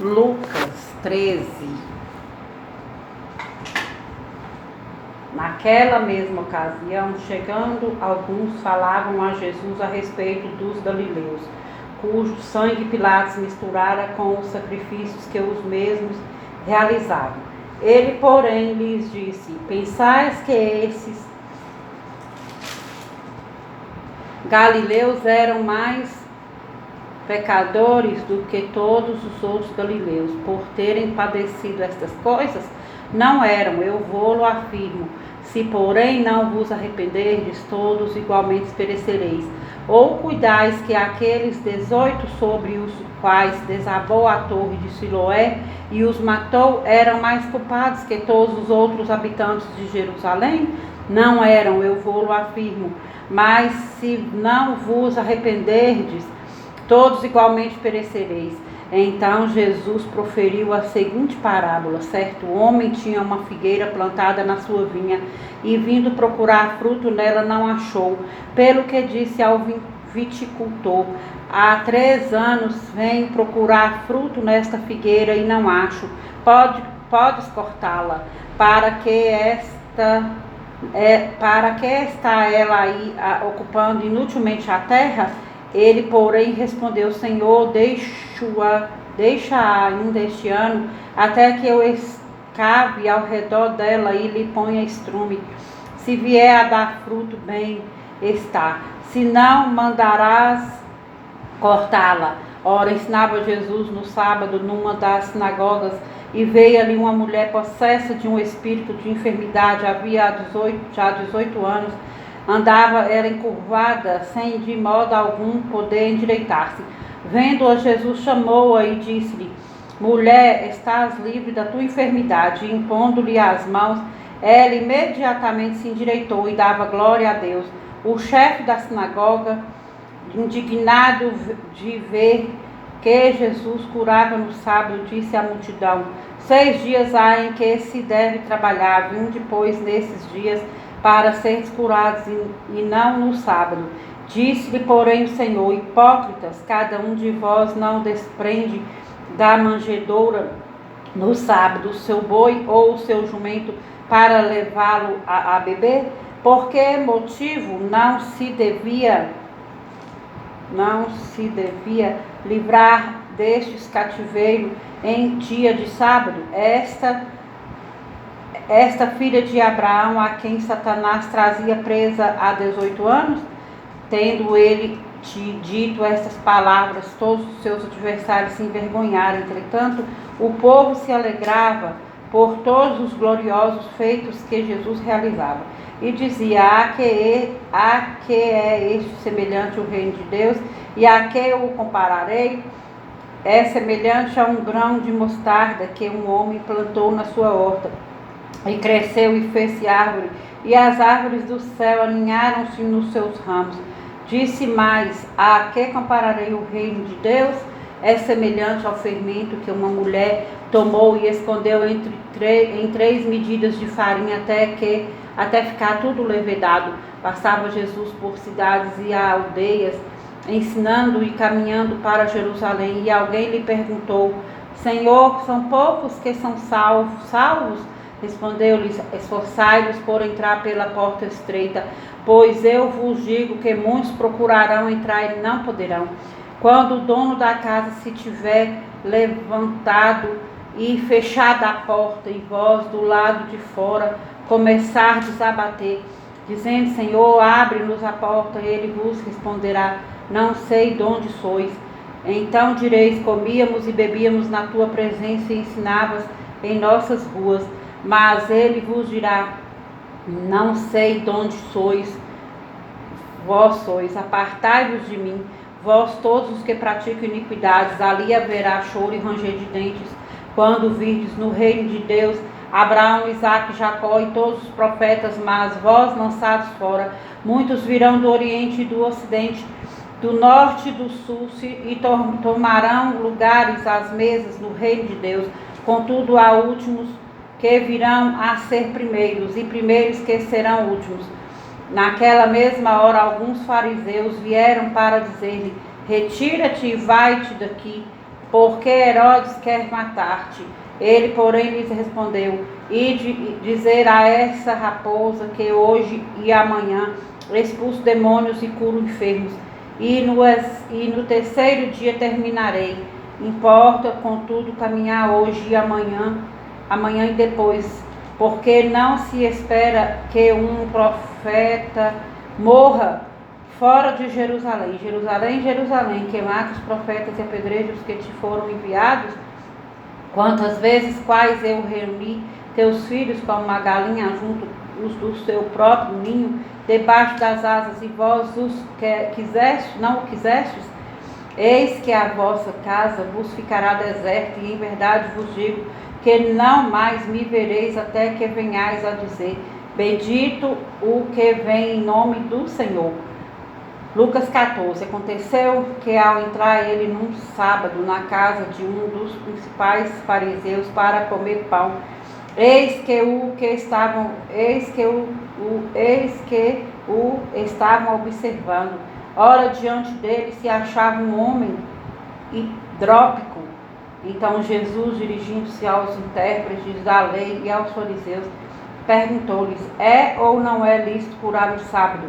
Lucas 13. Naquela mesma ocasião, chegando alguns, falavam a Jesus a respeito dos galileus, cujo sangue Pilatos misturara com os sacrifícios que os mesmos realizavam. Ele, porém, lhes disse: pensais que esses galileus eram mais pecadores do que todos os outros galileus, por terem padecido estas coisas? Não eram, eu vou-lo afirmo. Se, porém, não vos arrependerdes, todos igualmente perecereis. Ou cuidais que aqueles 18 sobre os quais desabou a torre de Siloé e os matou eram mais culpados que todos os outros habitantes de Jerusalém? Não eram, eu vou-lo afirmo. Mas se não vos arrependerdes, todos igualmente perecereis. Então Jesus proferiu a seguinte parábola: certo homem tinha uma figueira plantada na sua vinha, e vindo procurar fruto nela não achou. Pelo que disse ao viticultor: há 3 anos venho procurar fruto nesta figueira e não acho. Podes cortá-la, para que está ela aí ocupando inutilmente a terra? Ele, porém, respondeu: Senhor, deixa ainda este ano, até que eu escave ao redor dela e lhe ponha estrume. Se vier a dar fruto, bem está. Se não, mandarás cortá-la. Ora, ensinava Jesus no sábado numa das sinagogas, e veio ali uma mulher possessa de um espírito de enfermidade, havia já 18 anos. Era encurvada, sem de modo algum poder endireitar-se. Vendo-a, Jesus chamou-a e disse-lhe: mulher, estás livre da tua enfermidade. E impondo-lhe as mãos, ela imediatamente se endireitou e dava glória a Deus. O chefe da sinagoga, indignado de ver que Jesus curava no sábado, disse à multidão: 6 dias há em que se deve trabalhar, vinde, pois, nesses dias para seres curados e não no sábado. Disse-lhe, porém, o Senhor: hipócritas, cada um de vós não desprende da manjedoura no sábado o seu boi ou o seu jumento para levá-lo a beber? Por que motivo não se devia livrar destes cativeiro em dia de sábado? Esta filha de Abraão, a quem Satanás trazia presa há 18 anos? Tendo ele dito estas palavras, todos os seus adversários se envergonharam. Entretanto, o povo se alegrava por todos os gloriosos feitos que Jesus realizava, e dizia: a que é este semelhante o reino de Deus, e a que o compararei? É semelhante a um grão de mostarda que um homem plantou na sua horta, e cresceu e fez-se árvore, e as árvores do céu aninharam-se nos seus ramos. Disse mais: a que compararei o reino de Deus? É semelhante ao fermento que uma mulher tomou e escondeu em 3 medidas de farinha até ficar tudo levedado. Passava Jesus por cidades e aldeias, ensinando e caminhando para Jerusalém, e alguém lhe perguntou: Senhor, são poucos que são salvos? Respondeu-lhes: esforçai-vos por entrar pela porta estreita, pois eu vos digo que muitos procurarão entrar e não poderão. Quando o dono da casa se tiver levantado e fechada a porta, e vós do lado de fora começardes a bater, dizendo: Senhor, abre-nos a porta, ele vos responderá: não sei de onde sois. Então direis: comíamos e bebíamos na tua presença e ensinavas em nossas ruas. Mas ele vos dirá: não sei de onde sois, vós sois, apartai-vos de mim, vós todos os que praticam iniquidades. Ali haverá choro e ranger de dentes, quando virdes no reino de Deus Abraão, Isaque, Jacó e todos os profetas, mas vós lançados fora. Muitos virão do oriente e do ocidente, do norte e do sul, e tomarão lugares às mesas no reino de Deus. Contudo, há últimos que virão a ser primeiros, e primeiros que serão últimos. Naquela mesma hora, alguns fariseus vieram para dizer-lhe: retira-te e vai-te daqui, porque Herodes quer matar-te. Ele, porém, lhes respondeu: ide dizer a essa raposa que hoje e amanhã expulso demônios e curo enfermos, e no terceiro dia terminarei. Importa, contudo, caminhar hoje e amanhã e depois, porque não se espera que um profeta morra fora de Jerusalém. Jerusalém, Jerusalém, que mata os profetas e apedreja os que te foram enviados. Quantas vezes quais eu reuni teus filhos como uma galinha junto os do seu próprio ninho, debaixo das asas, e vós os não o quisestes? Eis que a vossa casa vos ficará deserta, e em verdade vos digo que não mais me vereis até que venhais a dizer: bendito o que vem em nome do Senhor. Lucas 14. Aconteceu que ao entrar ele num sábado na casa de um dos principais fariseus para comer pão, eis que o estavam observando. Ora, diante dele se achava um homem hidrópico. Então Jesus, dirigindo-se aos intérpretes da lei e aos fariseus, perguntou-lhes: é ou não é lícito curar no sábado?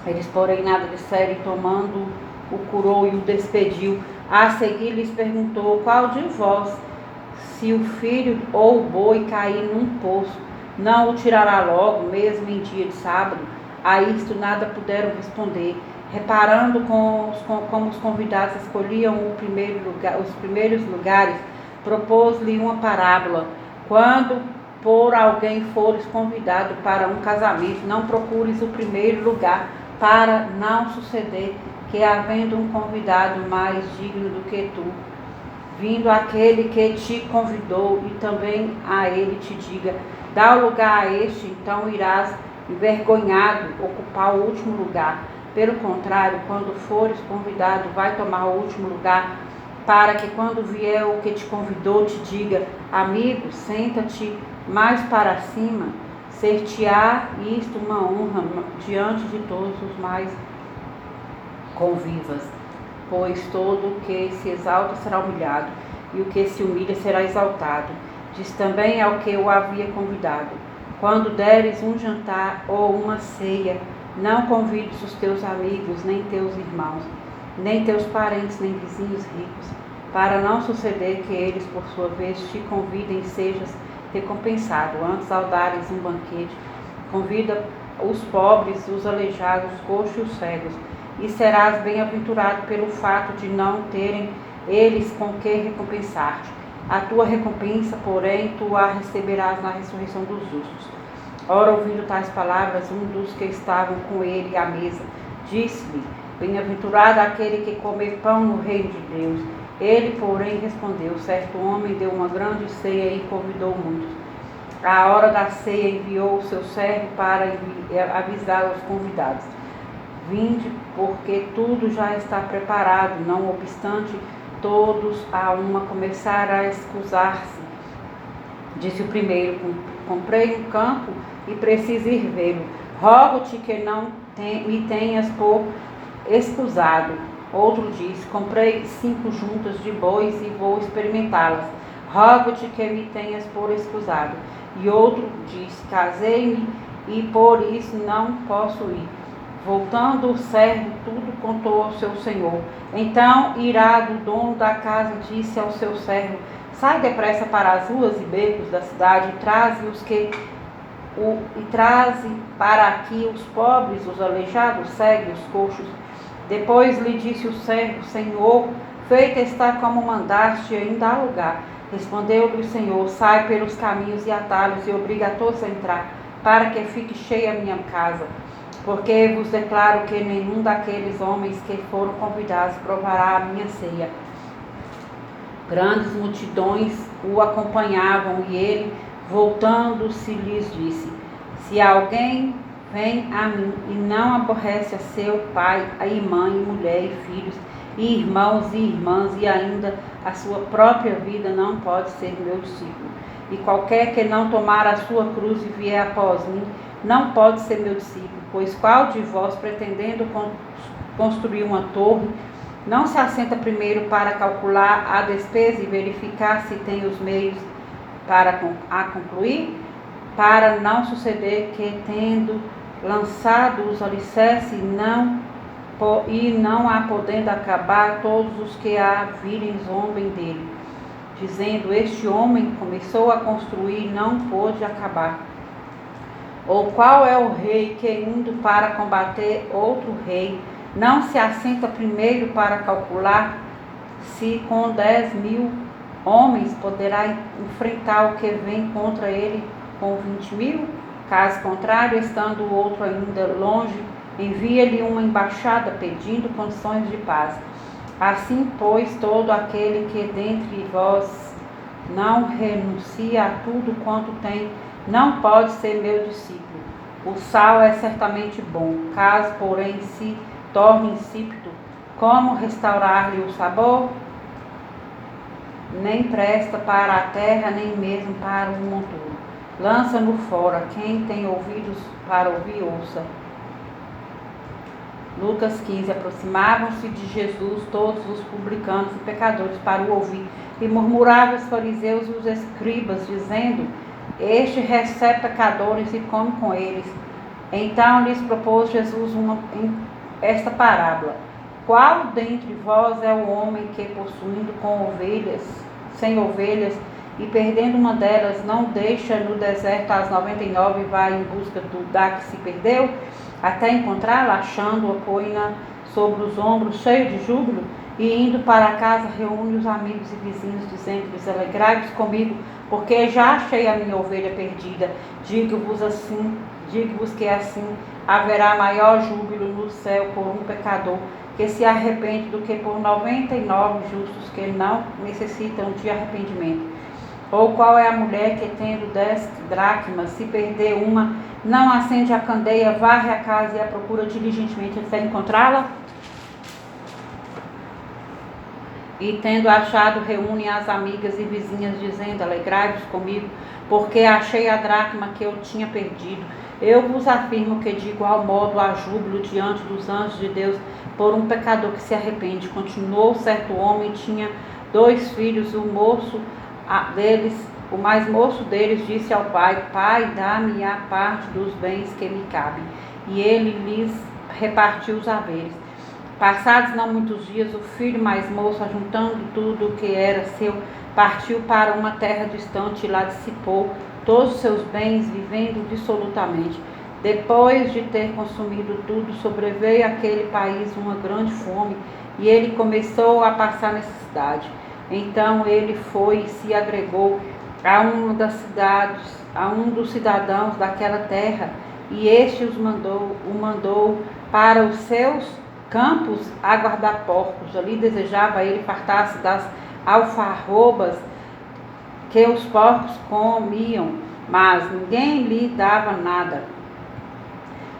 Eles, porém, nada disseram, e tomando o curou e o despediu. A seguir lhes perguntou: qual de vós, se o filho ou o boi cair num poço, não o tirará logo, mesmo em dia de sábado? A isto nada puderam responder. Reparando como os convidados escolhiam os primeiros lugares, propôs-lhe uma parábola: quando por alguém fores convidado para um casamento, não procures o primeiro lugar, para não suceder que, havendo um convidado mais digno do que tu, vindo aquele que te convidou, e também a ele te diga: dá o lugar a este, então irás envergonhado ocupar o último lugar. Pelo contrário, quando fores convidado, vai tomar o último lugar, para que quando vier o que te convidou te diga: amigo, senta-te mais para cima. Ser-te-á isto uma honra diante de todos os mais convivas, pois todo o que se exalta será humilhado, e o que se humilha será exaltado. Diz também ao que o havia convidado: quando deres um jantar ou uma ceia, não convides os teus amigos, nem teus irmãos, nem teus parentes, nem vizinhos ricos, para não suceder que eles, por sua vez, te convidem e sejas recompensado. Antes, ao dares um banquete, convida os pobres, os aleijados, os coxos e os cegos, e serás bem-aventurado pelo fato de não terem eles com que recompensar-te. A tua recompensa, porém, tu a receberás na ressurreição dos justos. Ora, ouvindo tais palavras, um dos que estavam com ele à mesa disse-lhe: bem-aventurado aquele que comer pão no reino de Deus. Ele, porém, respondeu: certo homem deu uma grande ceia e convidou muitos. À hora da ceia enviou o seu servo para avisar os convidados: vinde, porque tudo já está preparado. Não obstante, todos a uma começaram a excusar-se. Disse o primeiro: comprei um campo e preciso ir vê-lo. Rogo-te que não me tenhas por excusado. Outro disse: comprei 5 juntas de bois e vou experimentá-las. Rogo-te que me tenhas por excusado. E outro disse: casei-me e por isso não posso ir. Voltando o servo, tudo contou ao seu senhor. Então, irado, o dono da casa disse ao seu servo: sai depressa para as ruas e becos da cidade e traze para aqui os pobres, os aleijados, cegos, os coxos. Depois lhe disse o servo: Senhor, feita está como mandaste, ainda há lugar. Respondeu-lhe o Senhor: sai pelos caminhos e atalhos e obriga a todos a entrar, para que fique cheia a minha casa. Porque vos declaro que nenhum daqueles homens que foram convidados provará a minha ceia. Grandes multidões o acompanhavam, e ele, voltando-se, lhes disse: se alguém vem a mim e não aborrece a seu pai, e mãe, e mulher, e filhos, e irmãos e irmãs, e ainda a sua própria vida, não pode ser meu discípulo. E qualquer que não tomar a sua cruz e vier após mim, não pode ser meu discípulo. Pois qual de vós, pretendendo construir uma torre, Não se assenta primeiro para calcular a despesa e verificar se tem os meios para a concluir, para não suceder que, tendo lançado os alicerces e não a podendo acabar, todos os que a virem zombem dele, dizendo: este homem começou a construir e não pôde acabar. Ou qual é o rei que, indo para combater outro rei, não se assenta primeiro para calcular se com 10.000 homens poderá enfrentar o que vem contra ele com 20.000? Caso contrário, estando o outro ainda longe, envia-lhe uma embaixada pedindo condições de paz. Assim, pois, todo aquele que dentre vós não renuncia a tudo quanto tem, não pode ser meu discípulo. O sal é certamente bom, caso, porém, se torne insípido, como restaurar-lhe o sabor? Nem presta para a terra, nem mesmo para o monturo. Lança-no fora. Quem tem ouvidos para ouvir, ouça. Lucas 15. Aproximavam-se de Jesus todos os publicanos e pecadores para o ouvir, e murmuravam os fariseus e os escribas, dizendo: este recebe pecadores e come com eles. Então lhes propôs Jesus esta parábola: qual dentre vós é o homem que, possuindo sem ovelhas, e perdendo uma delas, não deixa no deserto as 99 e vai em busca da que se perdeu, até encontrá-la? Achando-a, põe-na sobre os ombros, cheio de júbilo, e indo para casa reúne os amigos e vizinhos, dizendo-lhes: alegrai-vos comigo, porque já achei a minha ovelha perdida. Digo-vos que assim haverá maior júbilo no céu por um pecador que se arrepende do que por 99 justos que não necessitam de arrependimento. Ou qual é a mulher que, tendo 10 dracmas, se perder uma, não acende a candeia, varre a casa e a procura diligentemente até encontrá-la? E, tendo achado, reúne as amigas e vizinhas, dizendo: alegrai-vos comigo, porque achei a dracma que eu tinha perdido. Eu vos afirmo que, de igual modo, há júbilo diante dos anjos de Deus por um pecador que se arrepende. Continuou: certo homem tinha 2 filhos. O mais moço deles disse ao pai: pai, dá-me a parte dos bens que me cabem. E ele lhes repartiu os haveres. Passados não muitos dias, o filho mais moço, ajuntando tudo o que era seu, partiu para uma terra distante e lá dissipou todos os seus bens, vivendo dissolutamente. Depois de ter consumido tudo, sobreveio àquele país uma grande fome, e ele começou a passar necessidade. Então ele foi e se agregou a um dos cidadãos daquela terra, e este o mandou para os seus campos a guardar porcos. Ali desejava ele fartar-se das alfarrobas que os porcos comiam, mas ninguém lhe dava nada.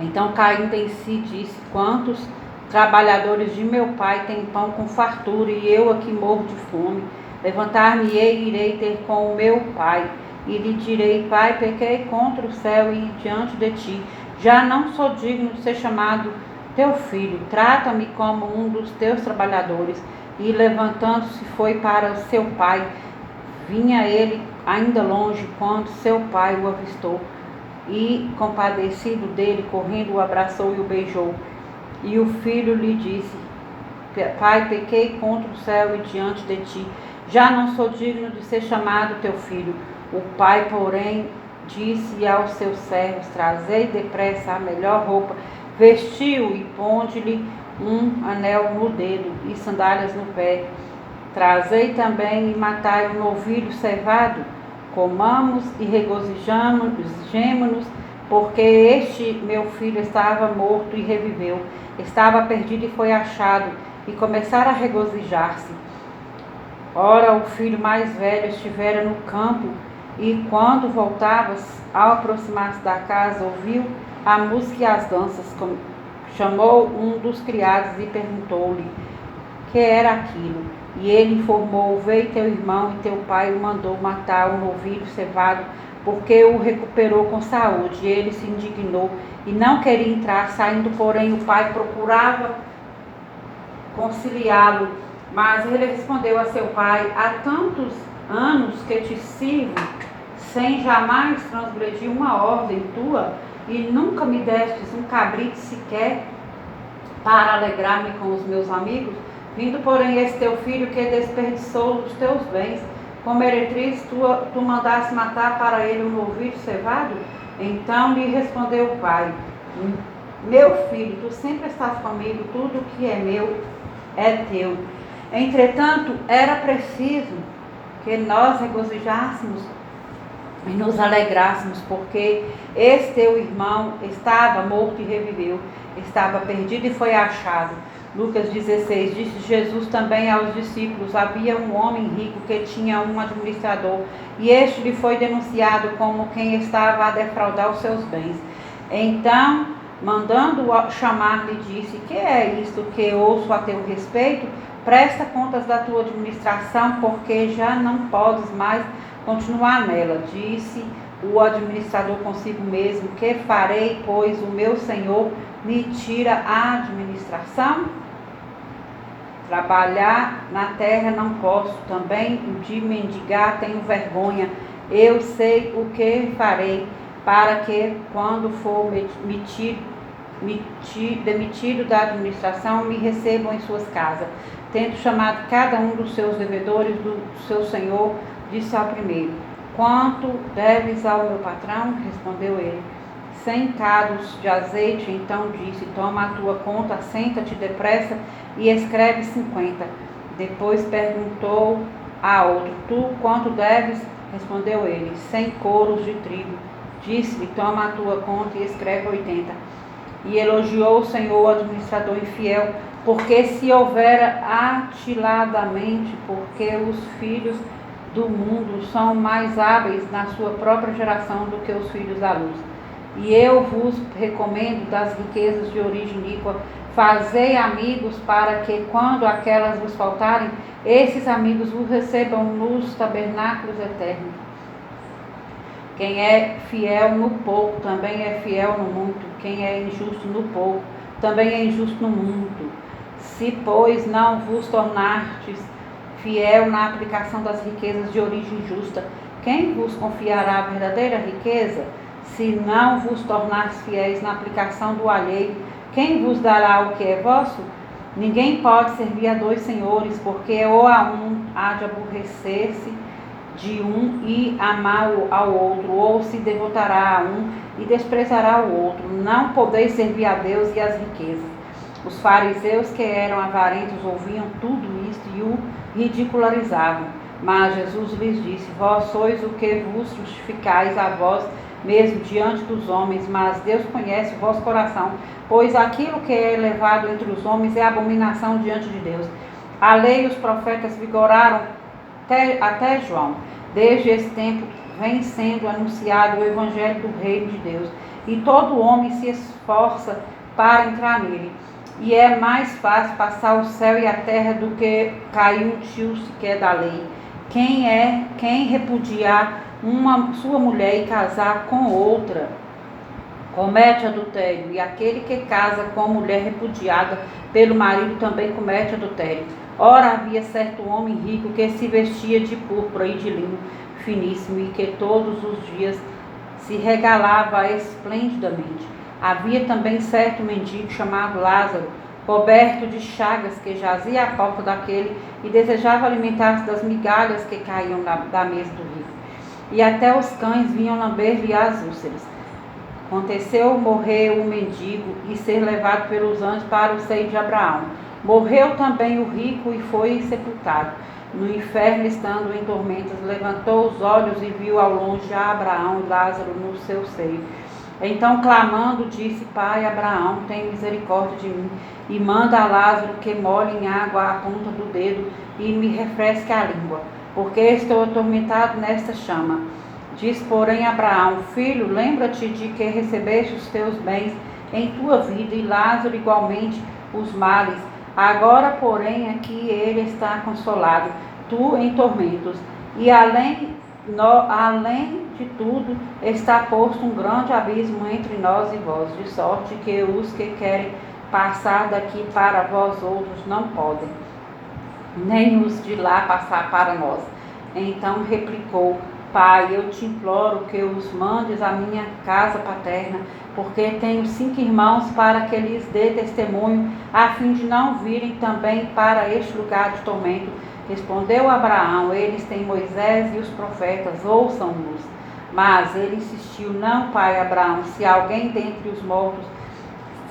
Então, caindo em si, disse: quantos trabalhadores de meu pai têm pão com fartura, e eu aqui morro de fome? Levantar-me-ei e irei ter com o meu pai, e lhe direi: pai, pequei contra o céu e diante de ti, já não sou digno de ser chamado teu filho, trata-me como um dos teus trabalhadores. E levantando-se foi para seu pai. Vinha ele ainda longe quando seu pai o avistou, e compadecido dele, correndo, o abraçou e o beijou. E o filho lhe disse: pai, pequei contra o céu e diante de ti, já não sou digno de ser chamado teu filho. O pai, porém, disse aos seus servos: trazei depressa a melhor roupa, vestiu e ponde-lhe um anel no dedo e sandálias no pé. Trazei também e matai um novilho cevado, comamos e regozijemo-nos, porque este meu filho estava morto e reviveu, estava perdido e foi achado, e começaram a regozijar-se. Ora, o filho mais velho estivera no campo, e quando voltava, ao aproximar-se da casa, ouviu a música e as danças. Chamou um dos criados e perguntou-lhe que era aquilo. E ele informou: veio teu irmão e teu pai o mandou matar o novilho cevado, porque o recuperou com saúde. E ele se indignou e não queria entrar. Saindo, porém, o pai procurava conciliá-lo. Mas ele respondeu a seu pai: há tantos anos que te sirvo, sem jamais transgredir uma ordem tua, e nunca me destes um cabrito sequer para alegrar-me com os meus amigos. Vindo, porém, esse teu filho que desperdiçou os teus bens, com meretriz tu mandaste matar para ele um novilho cevado? Então lhe respondeu o pai: meu filho, tu sempre estás comigo, tudo que é meu é teu. Entretanto, era preciso que nós regozijássemos e nos alegrássemos, porque esse teu irmão estava morto e reviveu, estava perdido e foi achado. Lucas 16, disse Jesus também aos discípulos: havia um homem rico que tinha um administrador, e este lhe foi denunciado como quem estava a defraudar os seus bens. Então, mandando-o chamar, lhe disse: que é isto que ouço a teu respeito? Presta contas da tua administração, porque já não podes mais continuar nela. Disse o administrador consigo mesmo: que farei, pois o meu senhor me tira a administração? Trabalhar na terra não posso, também de mendigar tenho vergonha. Eu sei o que farei, para que, quando for demitido da administração, me recebam em suas casas. Tendo chamado cada um dos seus devedores do seu senhor, disse ao primeiro: quanto deves ao meu patrão? Respondeu ele: 100 cados de azeite. Então disse: toma a tua conta, senta-te depressa e escreve 50. Depois perguntou a outro: tu quanto deves? Respondeu ele: 100 coros de trigo. Disse-lhe: toma a tua conta e escreve 80. E elogiou o Senhor o administrador infiel, porque se houvera atiladamente, porque os filhos do mundo são mais hábeis na sua própria geração do que os filhos da luz. E eu vos recomendo das riquezas de origem iníqua, fazei amigos, para que, quando aquelas vos faltarem, esses amigos vos recebam nos tabernáculos eternos. Quem é fiel no pouco, também é fiel no muito. Quem é injusto no pouco, também é injusto no muito. Se, pois, não vos tornastes fiel na aplicação das riquezas de origem justa, quem vos confiará a verdadeira riqueza? Se não vos tornares fiéis na aplicação do alheio, quem vos dará o que é vosso? Ninguém pode servir a dois senhores, porque ou a um há de aborrecer-se de um e amar ao outro, ou se devotará a um e desprezará o outro. Não podeis servir a Deus e às riquezas. Os fariseus, que eram avarentos, ouviam tudo isto e o ridicularizavam. Mas Jesus lhes disse: vós sois o que vos justificais a vós mesmo diante dos homens, mas Deus conhece o vosso coração, pois aquilo que é elevado entre os homens é abominação diante de Deus. A lei e os profetas vigoraram até João. Desde esse tempo vem sendo anunciado o evangelho do reino de Deus, e todo homem se esforça para entrar nele. E é mais fácil passar o céu e a terra do que cair um tio sequer da lei. Quem repudiar sua mulher e casar com outra comete adultério, e aquele que casa com mulher repudiada pelo marido também comete adultério. Ora, havia certo homem rico que se vestia de púrpura e de linho finíssimo, e que todos os dias se regalava esplendidamente. Havia também certo mendigo chamado Lázaro, coberto de chagas, que jazia à porta daquele e desejava alimentar-se das migalhas que caíam da mesa do rico. E até os cães vinham lamber-lhe as úlceras. Aconteceu morrer o mendigo e ser levado pelos anjos para o seio de Abraão. Morreu também o rico e foi sepultado. No inferno, estando em tormentas, levantou os olhos e viu ao longe a Abraão e Lázaro no seu seio. Então, clamando, disse: Pai Abraão, tem misericórdia de mim, e manda a Lázaro que molhe em água a ponta do dedo e me refresque a língua, porque estou atormentado nesta chama. Diz, porém, Abraão: Filho, lembra-te de que recebeste os teus bens em tua vida, e Lázaro igualmente os males. Agora, porém, aqui ele está consolado, tu em tormentos. E além de tudo, está posto um grande abismo entre nós e vós, de sorte que os que querem passar daqui para vós outros não podem, nem os de lá passar para nós. Então replicou: Pai, eu te imploro que os mandes à minha casa paterna, porque tenho 5 irmãos, para que lhes dê testemunho, a fim de não virem também para este lugar de tormento. Respondeu Abraão: Eles têm Moisés e os profetas, ouçam-nos. Mas ele insistiu: Não, pai Abraão, se alguém dentre os mortos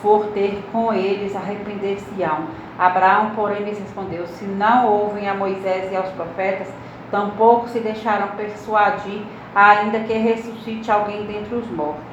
for ter com eles, arrepender-se-ão. Abraão, porém, lhes respondeu: Se não ouvem a Moisés e aos profetas, tampouco se deixarão persuadir, ainda que ressuscite alguém dentre os mortos.